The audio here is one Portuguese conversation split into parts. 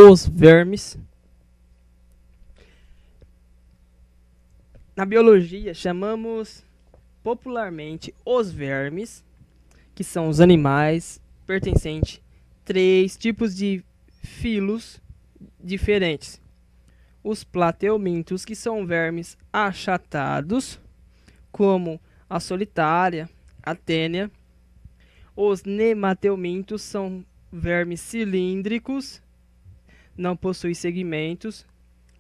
os vermes. Na biologia, chamamos popularmente os vermes, que são os animais pertencentes a três tipos de filos diferentes. Os plateumintos, que são vermes achatados, como a solitária, a tênia. Os nemateumintos são vermes cilíndricos, não possuem segmentos.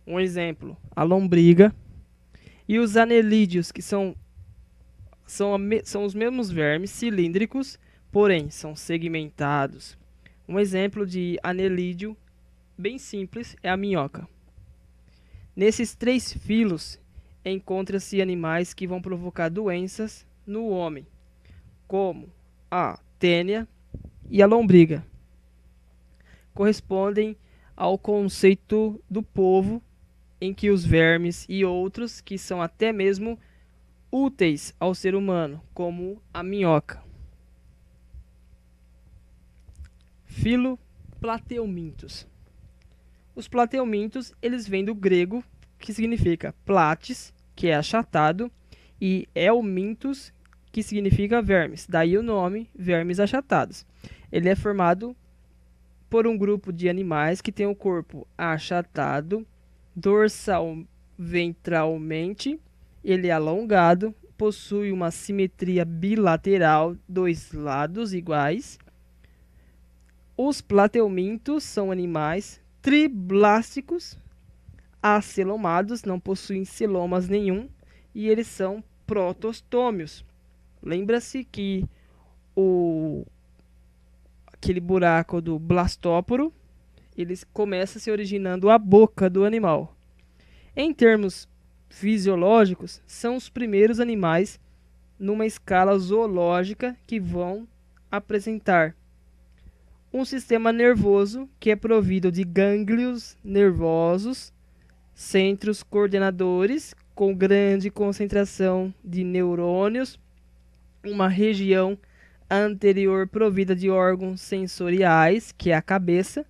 Um exemplo, a lombriga. E os anelídeos, que são os mesmos vermes cilíndricos, porém são segmentados. Um exemplo de anelídeo bem simples é a minhoca. Nesses três filos encontram-se animais que vão provocar doenças no homem, como a tênia e a lombriga. Correspondem ao conceito do povo, em que os vermes e outros que são até mesmo úteis ao ser humano, como a minhoca. Filo plateumintos. Os plateumintos, eles vêm do grego, que significa plates, que é achatado, e eumintos, que significa vermes. Daí o nome, vermes achatados. Ele é formado por um grupo de animais que tem o corpo achatado, dorsal ventralmente, ele é alongado, possui uma simetria bilateral, dois lados iguais. Os plateumintos são animais triblásticos, acelomados, não possuem celomas nenhum, e eles são protostômios. Lembra-se que aquele buraco do blastóporo, ele começa se originando a boca do animal. Em termos fisiológicos, são os primeiros animais numa escala zoológica que vão apresentar um sistema nervoso que é provido de gânglios nervosos, centros coordenadores com grande concentração de neurônios, uma região anterior provida de órgãos sensoriais, que é a cabeça,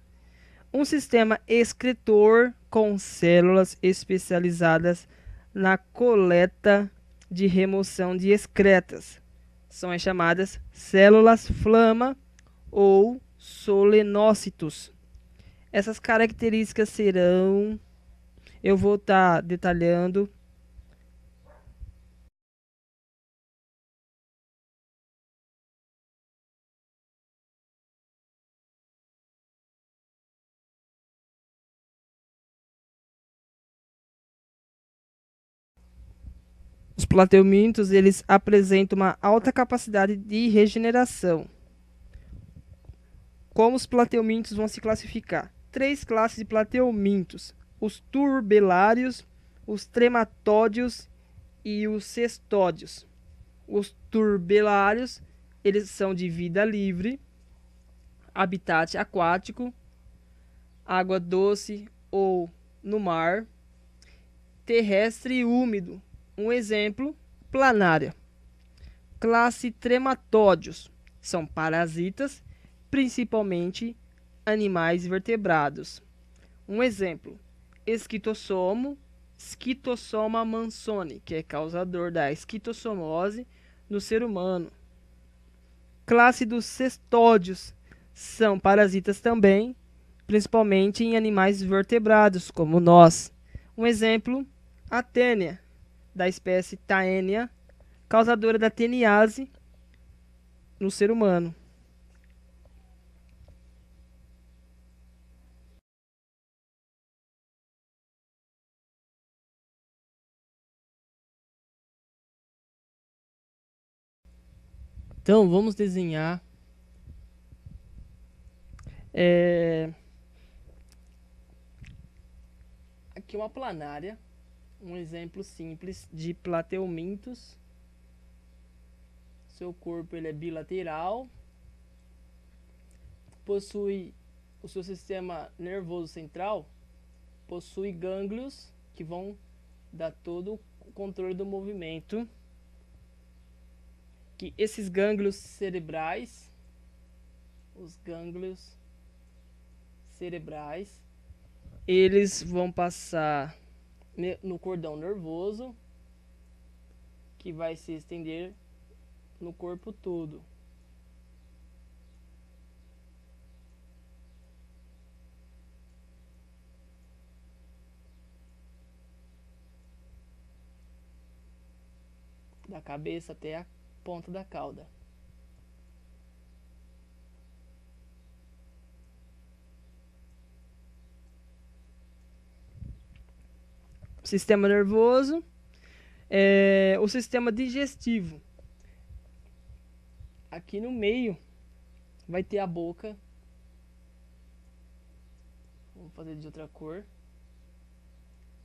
um sistema excretor com células especializadas na coleta de remoção de excretas. São as chamadas células flama ou solenócitos. Essas características serão... Eu vou estar detalhando. Os plateumintos, eles apresentam uma alta capacidade de regeneração. Como os plateumintos vão se classificar? Três classes de plateumintos: os turbelários, os trematódios e os cestódios. Os turbelários, eles são de vida livre, habitat aquático, água doce ou no mar, terrestre e úmido. Um exemplo, planária. Classe trematódios, são parasitas, principalmente animais vertebrados. Um exemplo, esquitossomo, Schistosoma mansoni, que é causador da esquistossomose no ser humano. Classe dos cestódios, são parasitas também, principalmente em animais vertebrados, como nós. Um exemplo, a tênia, da espécie Taenia, causadora da teniase no ser humano. Então, vamos desenhar aqui uma planária, um exemplo simples de plateumintos. Seu corpo ele é bilateral, possui o seu sistema nervoso central, possui gânglios que vão dar todo o controle do movimento. Que esses gânglios cerebrais, os gânglios cerebrais, eles vão passar no cordão nervoso, que vai se estender no corpo todo. Da cabeça até a ponta da cauda. Sistema nervoso, o sistema digestivo. Aqui no meio vai ter a boca. Vamos fazer de outra cor.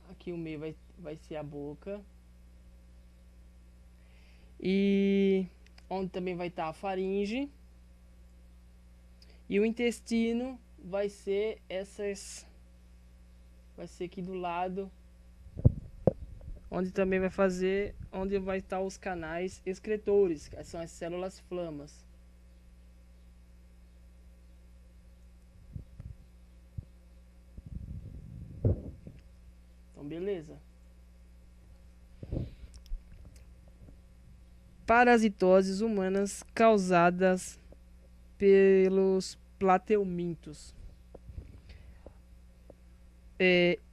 Aqui o meio vai ser a boca. E onde também vai estar a faringe. E o intestino vai ser vai ser aqui do lado, onde também onde vai estar os canais excretores, que são as células flamas. Então, beleza. Parasitoses humanas causadas pelos plateumintos.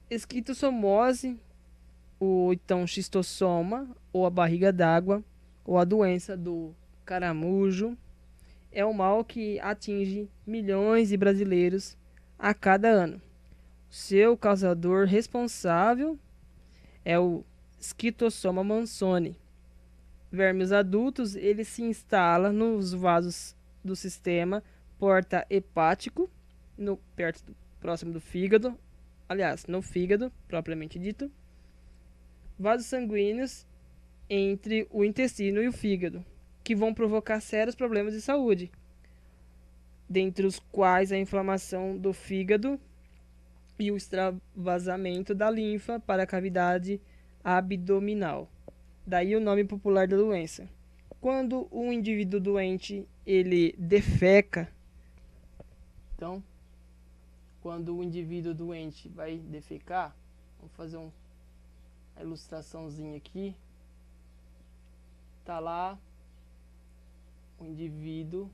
Esquistossomose, ou então xistossoma, ou a barriga d'água, ou a doença do caramujo, é um mal que atinge milhões de brasileiros a cada ano. Seu causador responsável é o Schistossoma mansoni. Vermes adultos, ele se instala nos vasos do sistema porta-hepático, próximo do fígado, aliás, no fígado, propriamente dito. Vasos sanguíneos entre o intestino e o fígado, que vão provocar sérios problemas de saúde, dentre os quais a inflamação do fígado e o extravasamento da linfa para a cavidade abdominal. Daí o nome popular da doença. Quando um indivíduo doente ele defeca, então, quando o indivíduo doente vai defecar, vamos fazer uma ilustraçãozinha aqui. Tá lá, o indivíduo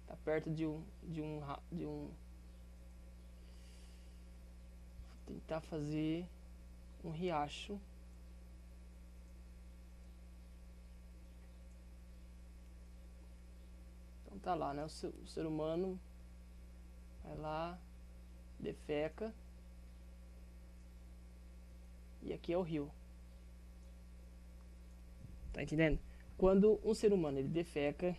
tá perto vou tentar fazer um riacho. Então tá lá, né? O ser humano vai lá, defeca. E aqui é o rio. Tá entendendo? Quando um ser humano ele defeca,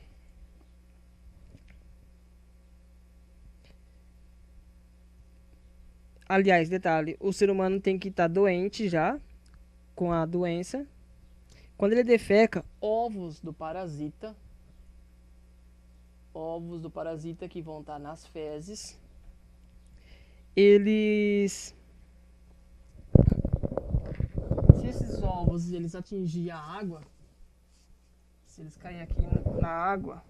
aliás, detalhe, o ser humano tem que estar doente já com a doença. Quando ele defeca, ovos do parasita que vão estar nas fezes, se esses ovos eles atingirem a água, se eles caírem aqui na água,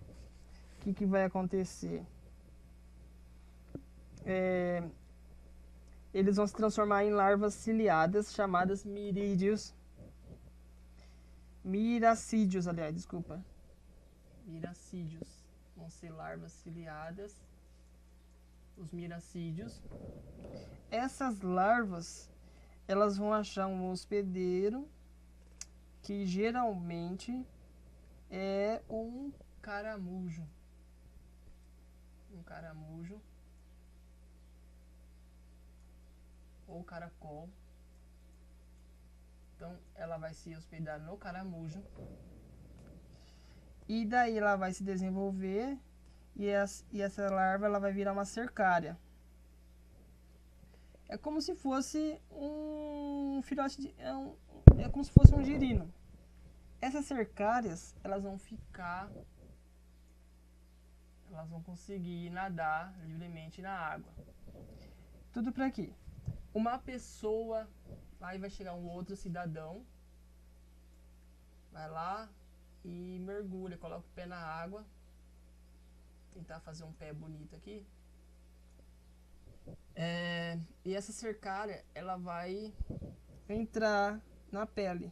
o que vai acontecer? Eles vão se transformar em larvas ciliadas chamadas miracídios, aliás, desculpa. Miracídios. Vão ser larvas ciliadas, os miracídios. Essas larvas, elas vão achar um hospedeiro, que geralmente é um caramujo. Um caramujo ou caracol. Então ela vai se hospedar no caramujo. E daí ela vai se desenvolver e essa larva ela vai virar uma cercária. É como se fosse um filhote de... É como se fosse um girino. Essas cercárias, elas vão conseguir nadar livremente na água. Tudo para quê? Uma pessoa, aí vai chegar um outro cidadão, vai lá e mergulha, coloca o pé na água. Tentar fazer um pé bonito aqui. E essa cercária, Entrar na pele.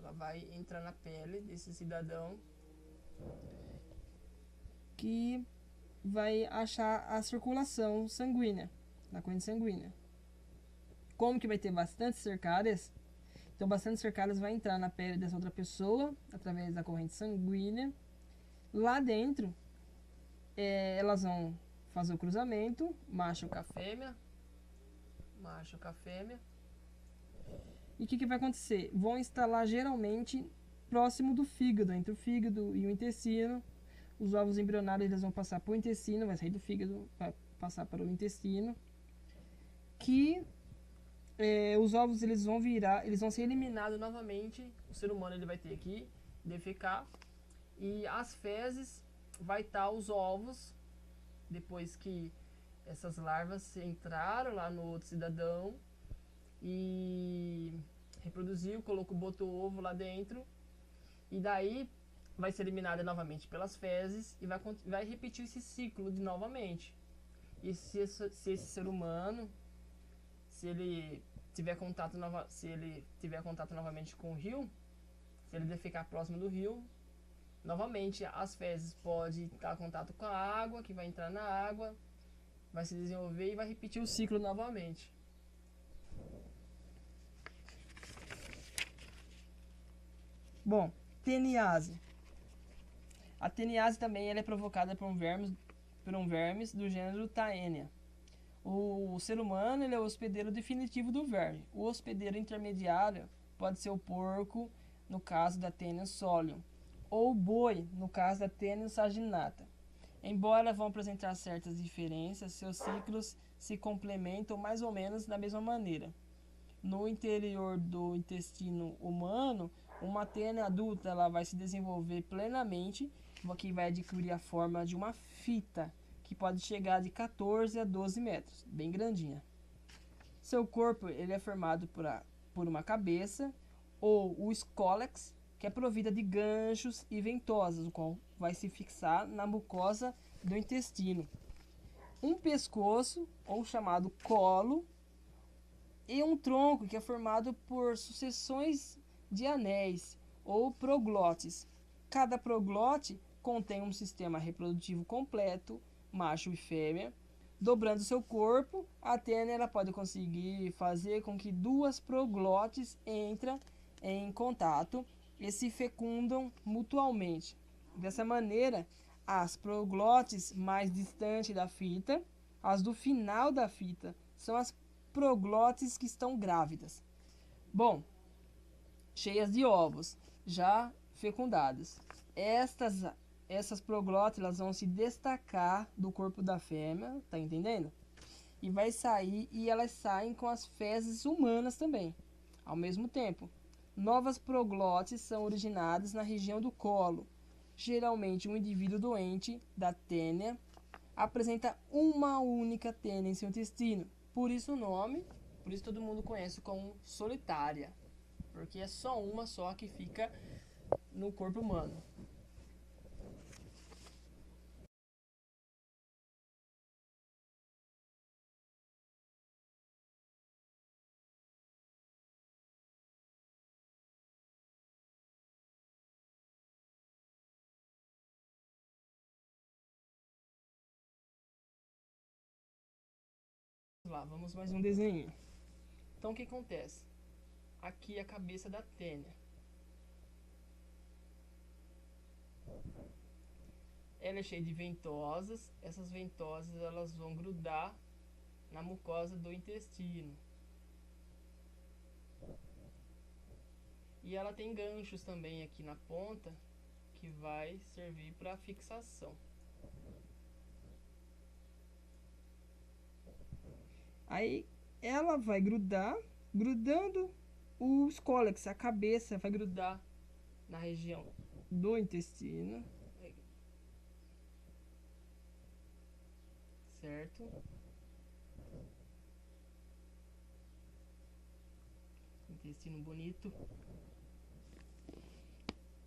ela vai entrar na pele desse cidadão. Que vai achar a circulação sanguínea, na corrente sanguínea. Como que vai ter bastante cercárias? Então, bastante cercárias vai entrar na pele dessa outra pessoa através da corrente sanguínea. Lá dentro, elas vão fazer o cruzamento, macho com a fêmea. Macho com a fêmea. E o que vai acontecer? Vão instalar geralmente próximo do fígado, entre o fígado e o intestino. Os ovos embrionários eles vão passar para o intestino, vai sair do fígado para passar para o intestino. Que os ovos eles vão ser eliminados novamente. O ser humano ele vai ter que defecar. E as fezes vai estar os ovos depois que essas larvas entraram lá no outro cidadão e reproduziu, botou o ovo lá dentro. E daí vai ser eliminada novamente pelas fezes e vai repetir esse ciclo novamente. E se esse ser humano, se ele tiver contato novamente com o rio, se ele ficar próximo do rio, novamente as fezes podem estar em contato com a água, que vai entrar na água, vai se desenvolver e vai repetir o ciclo novamente. Bom, teniase. A teniase também ela é provocada por um vermes do gênero Taenia. O ser humano ele é o hospedeiro definitivo do verme. O hospedeiro intermediário pode ser o porco, no caso da Taenia solium, ou o boi, no caso da Taenia saginata. Embora vão apresentar certas diferenças, seus ciclos se complementam mais ou menos da mesma maneira. No interior do intestino humano, uma tênia adulta ela vai se desenvolver plenamente, que vai adquirir a forma de uma fita, que pode chegar de 14 a 12 metros, bem grandinha. Seu corpo ele é formado por uma cabeça, ou o escólex, que é provida de ganchos e ventosas, o qual vai se fixar na mucosa do intestino. Um pescoço, ou chamado colo, e um tronco que é formado por sucessões de anéis ou proglotes. Cada proglote contém um sistema reprodutivo completo, macho e fêmea. Dobrando seu corpo, a tênia ela pode conseguir fazer com que duas proglotes entrem em contato e se fecundam mutualmente. Dessa maneira, as proglotes mais distantes da fita, as do final da fita, são as proglotes que estão grávidas. Bom, cheias de ovos, já fecundadas. Essas proglotes elas vão se destacar do corpo da fêmea, tá entendendo? E vai sair e elas saem com as fezes humanas também. Ao mesmo tempo, novas proglotes são originadas na região do colo. Geralmente, um indivíduo doente da tênia apresenta uma única tênia em seu intestino. Por isso o nome, por isso todo mundo conhece como solitária, porque é só uma só que fica no corpo humano. Vamos lá, vamos mais um desenho. Então o que acontece? Aqui é a cabeça da tênia. Ela é cheia de ventosas. Essas ventosas elas vão grudar na mucosa do intestino. E ela tem ganchos também aqui na ponta que vai servir para fixação. Aí ela vai grudando o escólex, a cabeça vai grudar na região do intestino, certo? Intestino bonito.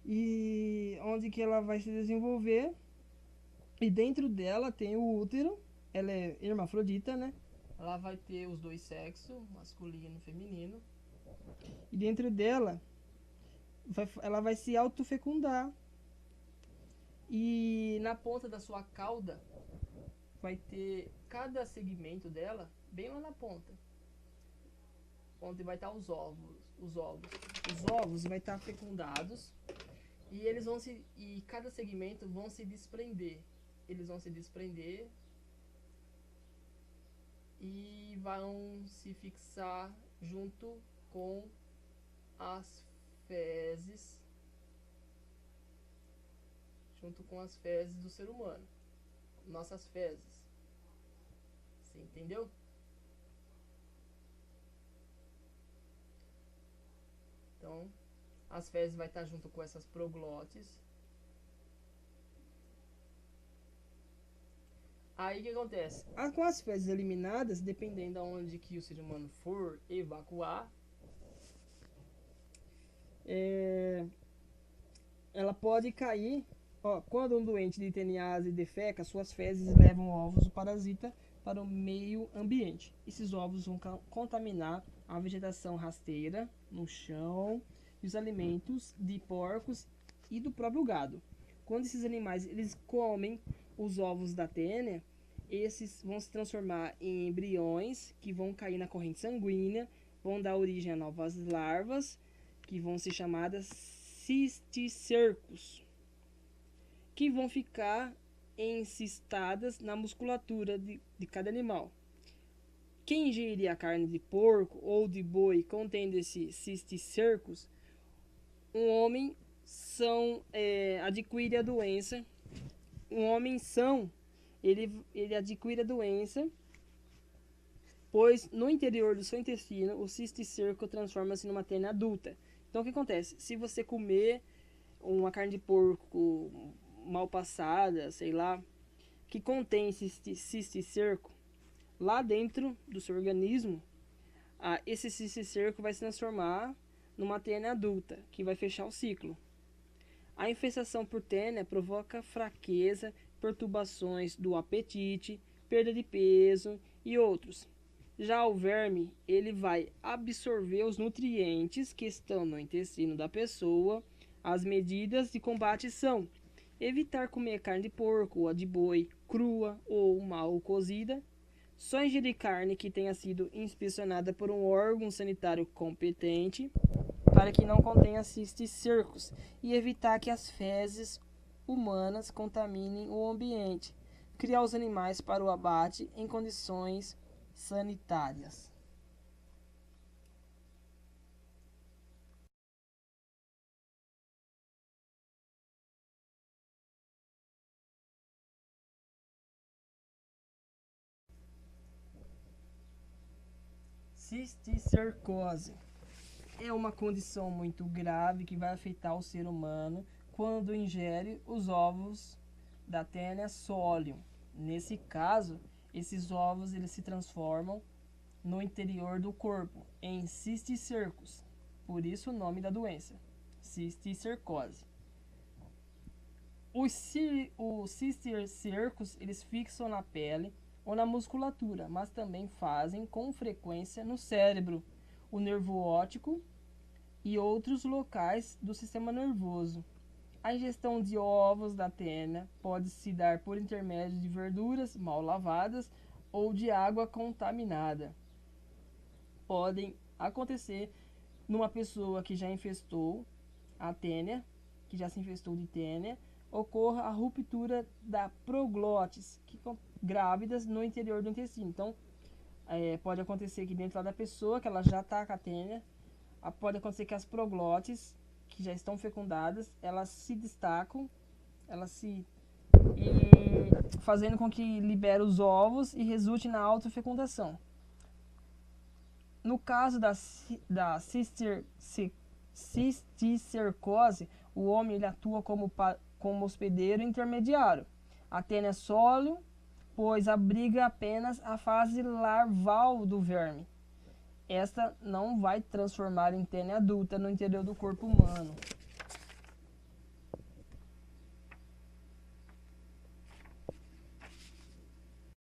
E onde que ela vai se desenvolver? E dentro dela tem o útero. Ela é hermafrodita, né? ela vai ter os dois sexos, masculino e feminino. E dentro dela, ela vai se autofecundar. E na ponta da sua cauda vai ter cada segmento dela bem lá na ponta, onde vai estar os ovos. Os ovos vai estar fecundados e eles vão e cada segmento vão se desprender. Eles vão se desprender e vão se fixar junto com as fezes, do ser humano, nossas fezes. Você entendeu? Então, as fezes vai estar junto com essas proglotes. Aí o que acontece? Com as fezes eliminadas, dependendo de onde que o ser humano for evacuar, ela pode cair. Quando um doente de TNase defeca, suas fezes levam ovos do parasita para o meio ambiente. Esses ovos vão contaminar a vegetação rasteira no chão e os alimentos de porcos e do próprio gado. Quando esses animais eles comem os ovos da tênia, esses vão se transformar em embriões que vão cair na corrente sanguínea, vão dar origem a novas larvas, que vão ser chamadas cisticercos, que vão ficar encistadas na musculatura de cada animal. Quem ingerir a carne de porco ou de boi contendo esses cisticercos, um homem são adquire a doença. Um homem são, ele adquire a doença, pois no interior do seu intestino o cisticerco transforma-se numa tênia adulta. Então o que acontece? Se você comer uma carne de porco mal passada, sei lá, que contém cisticerco, lá dentro do seu organismo, esse cisticerco vai se transformar numa tênia adulta, que vai fechar o ciclo. A infestação por tênia provoca fraqueza, perturbações do apetite, perda de peso e outros. Já o verme, ele vai absorver os nutrientes que estão no intestino da pessoa. As medidas de combate são evitar comer carne de porco ou de boi crua ou mal cozida, só ingerir carne que tenha sido inspecionada por um órgão sanitário competente, para que não contenha cisticercos, e evitar que as fezes humanas contaminem o ambiente. Criar os animais para o abate em condições sanitárias. Cisticercose é uma condição muito grave que vai afetar o ser humano quando ingere os ovos da tênia solium. Nesse caso, esses ovos eles se transformam no interior do corpo em cisticercos. Por isso o nome da doença, cisticercose. Os cisticercos eles fixam na pele ou na musculatura, mas também fazem com frequência no cérebro, o nervo óptico e outros locais do sistema nervoso. A ingestão de ovos da tênia pode se dar por intermédio de verduras mal lavadas ou de água contaminada. Podem acontecer numa pessoa que já infestou a tênia, que já se infestou de tênia, ocorra a ruptura da proglotes, que grávidas no interior do intestino. Então, pode acontecer que dentro da pessoa, que ela já está com a tênia, pode acontecer que as proglotes, que já estão fecundadas, elas se destacam, fazendo com que libere os ovos e resulte na autofecundação. No caso da cisticercose, o homem ele atua como hospedeiro intermediário. A tênia solium, pois abriga apenas a fase larval do verme. Esta não vai transformar em tênia adulta no interior do corpo humano.